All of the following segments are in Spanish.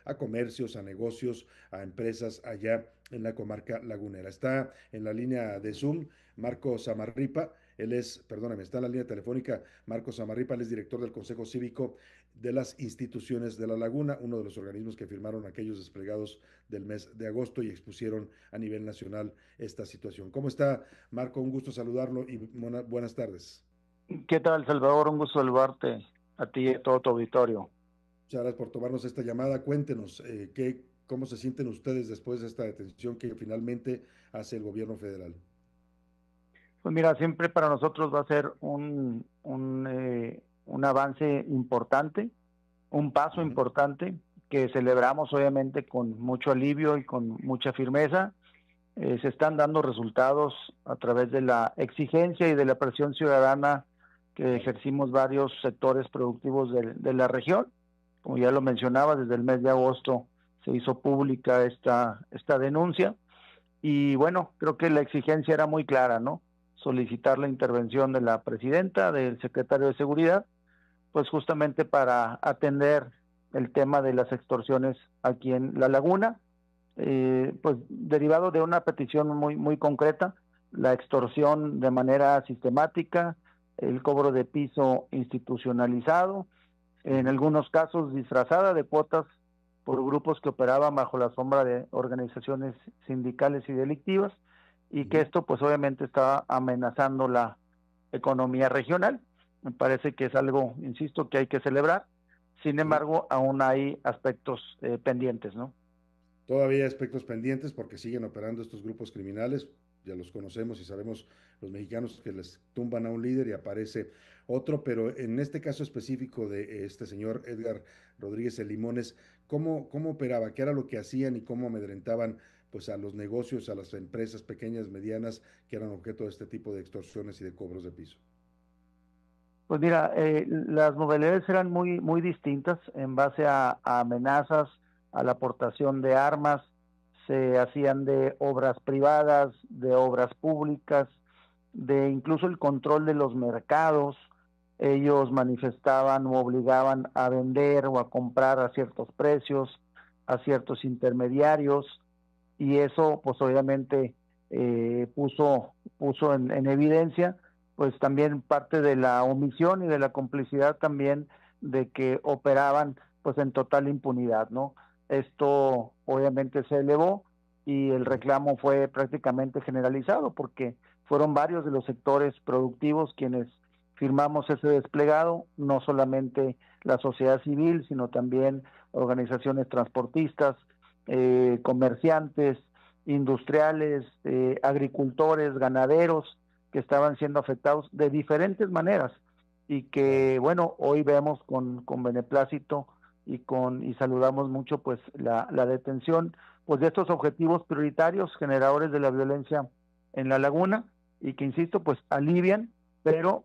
a comercios, a negocios, a empresas allá en la comarca lagunera. Está en la línea de Zoom Marcos Samarripa, está en la línea telefónica Marcos Samarripa, él es director del Consejo Cívico de las Instituciones de la Laguna, uno de los organismos que firmaron aquellos desplegados del mes de agosto y expusieron a nivel nacional esta situación. ¿Cómo está, Marco? Un gusto saludarlo y buenas tardes. ¿Qué tal, Salvador? Un gusto saludarte a ti y a todo tu auditorio. Muchas gracias por tomarnos esta llamada. Cuéntenos, ¿cómo se sienten ustedes después de esta detención que finalmente hace el gobierno federal? Pues mira, siempre para nosotros va a ser un avance importante, un paso Ujú. importante que celebramos obviamente con mucho alivio y con mucha firmeza. Se están dando resultados a través de la exigencia y de la presión ciudadana que Claro. ejercimos varios sectores productivos de la región. Como ya lo mencionaba, desde el mes de agosto se hizo pública esta denuncia. Y bueno, creo que la exigencia era muy clara, ¿no? Solicitar la intervención de la presidenta, del secretario de Seguridad, pues justamente para atender el tema de las extorsiones aquí en La Laguna, pues derivado de una petición muy concreta, la extorsión de manera sistemática, el cobro de piso institucionalizado, en Ujú. algunos casos disfrazada de cuotas por grupos que operaban bajo la sombra de organizaciones sindicales y delictivas, y que Ujú. esto pues obviamente está amenazando la economía regional. Me parece que es algo, insisto, que hay que celebrar. Sin Sí. embargo, aún hay aspectos pendientes, ¿no? Todavía hay aspectos pendientes porque siguen operando estos grupos criminales, ya los conocemos y sabemos los mexicanos que les tumban a un líder y aparece otro, pero en este caso específico de este señor Edgar Rodríguez El Limones, ¿cómo operaba? ¿Qué era lo que hacían y cómo amedrentaban pues a los negocios, a las empresas pequeñas, medianas, que eran objeto de este tipo de extorsiones y de cobros de piso? Pues mira, las modalidades eran muy distintas en base a amenazas, a la aportación de armas, se hacían de obras privadas, de obras públicas, de incluso el control de los mercados. Ellos manifestaban o obligaban a vender o a comprar a ciertos precios, a ciertos intermediarios, y eso pues obviamente puso en evidencia pues también parte de la omisión y de la complicidad también de que operaban pues en total impunidad, ¿no? Esto obviamente se elevó y el reclamo fue prácticamente generalizado porque fueron varios de los sectores productivos quienes firmamos ese desplegado, no solamente la sociedad civil, sino también organizaciones transportistas, comerciantes, industriales, agricultores, ganaderos, que estaban siendo afectados de diferentes maneras y Claro. que, bueno, hoy vemos con beneplácito y saludamos mucho pues la detención pues de estos objetivos prioritarios generadores de la violencia en la laguna y que, insisto, pues alivian, pero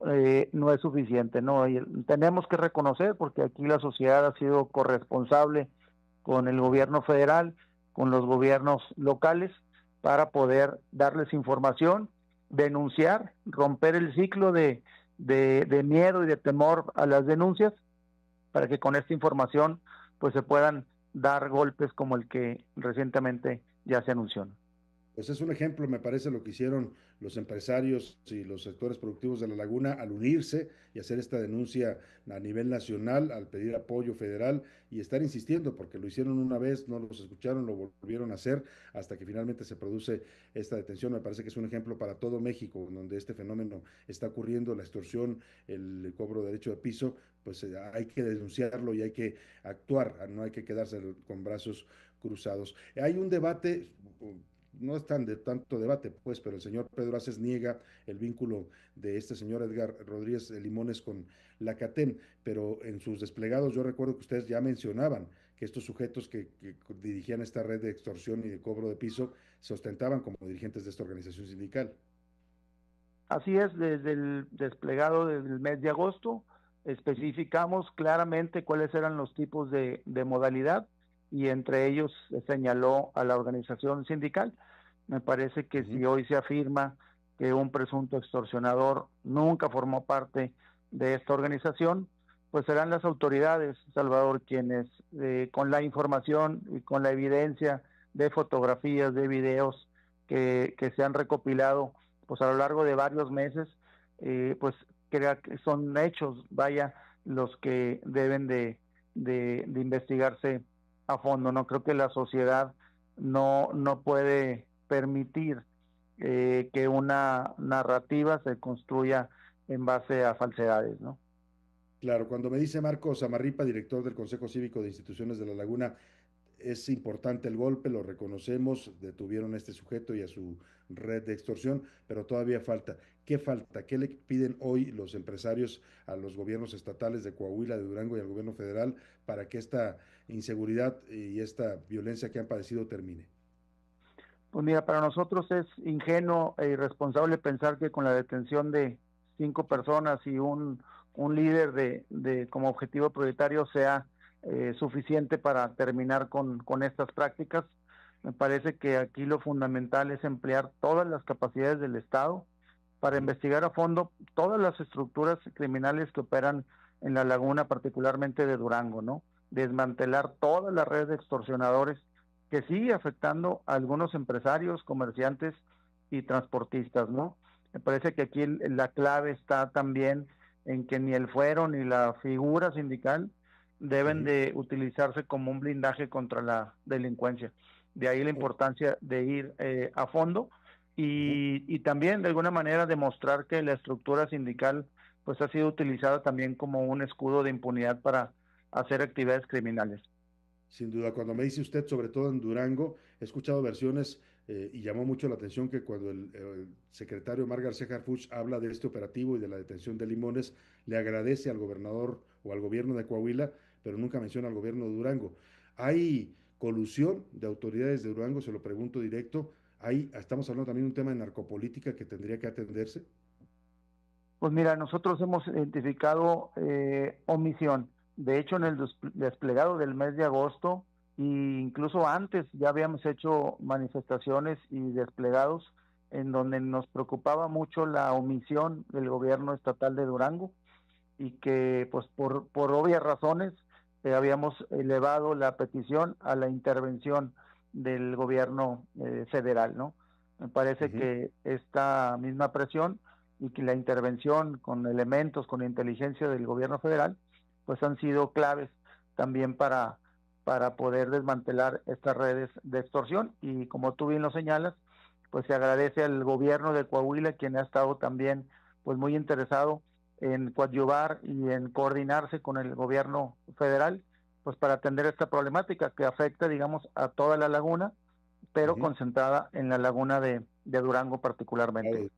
no es suficiente, ¿no? Y tenemos que reconocer, porque aquí la sociedad ha sido corresponsable con el Ujú. gobierno federal, con los gobiernos locales, para poder darles información, denunciar, romper el ciclo de miedo y de temor a las denuncias, para que con esta información pues se puedan dar golpes como el que recientemente ya se anunció. Pues es un ejemplo, me parece, lo que hicieron los empresarios y los sectores productivos de la laguna al unirse y hacer esta denuncia a nivel nacional, al pedir apoyo federal y estar insistiendo, porque lo hicieron una vez, no los escucharon, lo volvieron a hacer hasta que finalmente se produce esta detención. Me parece que es un ejemplo para todo México, donde este fenómeno está ocurriendo, la extorsión, el cobro de derecho de piso, pues hay que denunciarlo y hay que actuar, no hay que quedarse con brazos cruzados. Hay un debate, no es tan de tanto debate, pues, pero el señor Pedro Aces niega el vínculo de este señor Edgar Rodríguez Limones con la CATEM, pero en sus desplegados yo recuerdo que ustedes ya mencionaban que estos sujetos que dirigían esta red de extorsión y de cobro de piso se ostentaban como dirigentes de esta organización sindical. Así es, desde el desplegado del mes de agosto especificamos claramente cuáles eran los tipos de modalidad y entre ellos se señaló a la organización sindical. Me parece que si Ujú. hoy se afirma que un presunto extorsionador nunca formó parte de esta organización, pues serán las autoridades, Salvador, quienes con la información y con la evidencia de fotografías, de videos que se han recopilado pues a lo largo de varios meses, pues crea que son hechos, vaya, los que deben de investigarse a fondo. No creo que la sociedad no puede permitir que una narrativa se construya en base a falsedades, ¿no? Claro, cuando me dice Marcos Amarripa, director del Consejo Cívico de Instituciones de La Laguna, es importante el golpe, lo reconocemos, detuvieron a este sujeto y a su red de extorsión, pero todavía falta. ¿Qué falta? ¿Qué le piden hoy los empresarios a los gobiernos estatales de Coahuila, de Durango y al gobierno federal para que esta inseguridad y esta violencia que han padecido termine? Pues mira, para nosotros es ingenuo e irresponsable pensar que con la detención de 5 personas y un líder como objetivo prioritario sea suficiente para terminar con estas prácticas. Me parece que aquí lo fundamental es emplear todas las capacidades del Estado para Ujú. investigar a fondo todas las estructuras criminales que operan en la laguna, particularmente de Durango, ¿no? Desmantelar toda la red de extorsionadores que sigue afectando a algunos empresarios, comerciantes y transportistas, ¿no? Me parece que aquí la clave está también en que ni el fuero ni la figura sindical deben Ujú. de utilizarse como un blindaje contra la delincuencia. De ahí la Oh, importancia de ir a fondo ujú. y también de alguna manera demostrar que la estructura sindical pues ha sido utilizada también como un escudo de impunidad para hacer actividades criminales. Sin duda, cuando me dice usted, sobre todo en Durango, he escuchado versiones y llamó mucho la atención que cuando el secretario Omar García Harfuch habla de este operativo y de la detención de Limones, le agradece al gobernador o al gobierno de Coahuila, pero nunca menciona al gobierno de Durango. ¿Hay colusión de autoridades de Durango? Se lo pregunto directo. Estamos hablando también de un tema de narcopolítica que tendría que atenderse. Pues mira, nosotros hemos identificado omisión. De hecho, en el desplegado del mes de agosto e incluso antes ya habíamos hecho manifestaciones y desplegados en donde nos preocupaba mucho la omisión del gobierno estatal de Durango y que pues por obvias razones habíamos elevado la petición a la intervención del gobierno federal, ¿no? Me parece Ujú. que esta misma presión y que la intervención con elementos, con inteligencia del gobierno federal, pues han sido claves también para poder desmantelar estas redes de extorsión y como tú bien lo señalas, pues se agradece al gobierno de Coahuila quien ha estado también pues muy interesado en coadyuvar y en coordinarse con el gobierno federal, pues para atender esta problemática que afecta, digamos, a toda la laguna, pero Ujú. concentrada en la laguna de Durango particularmente.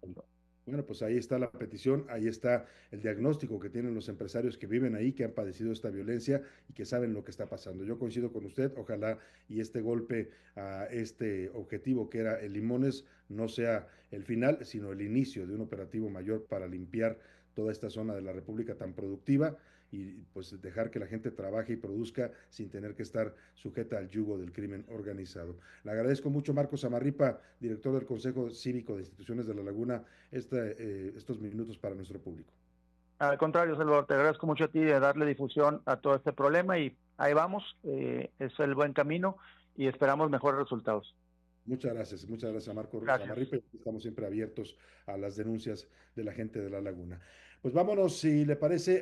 Bueno, pues ahí está la petición, ahí está el diagnóstico que tienen los empresarios que viven ahí, que han padecido esta violencia y que saben lo que está pasando. Yo coincido con usted, ojalá y este golpe a este objetivo que era el Limones no sea el final, sino el inicio de un operativo mayor para limpiar toda esta zona de la República tan productiva y pues dejar que la gente trabaje y produzca sin tener que estar sujeta al yugo del crimen organizado. Le agradezco mucho, Marcos Amarripa, director del Consejo Cívico de Instituciones de La Laguna, estos minutos para nuestro público. Al contrario, Salvador, te agradezco mucho a ti de darle difusión a todo este problema y ahí vamos, es el buen camino y esperamos mejores resultados. Muchas gracias a Marcos Gracias. Amarripa. Estamos siempre abiertos a las denuncias de la gente de La Laguna. Pues vámonos, si le parece,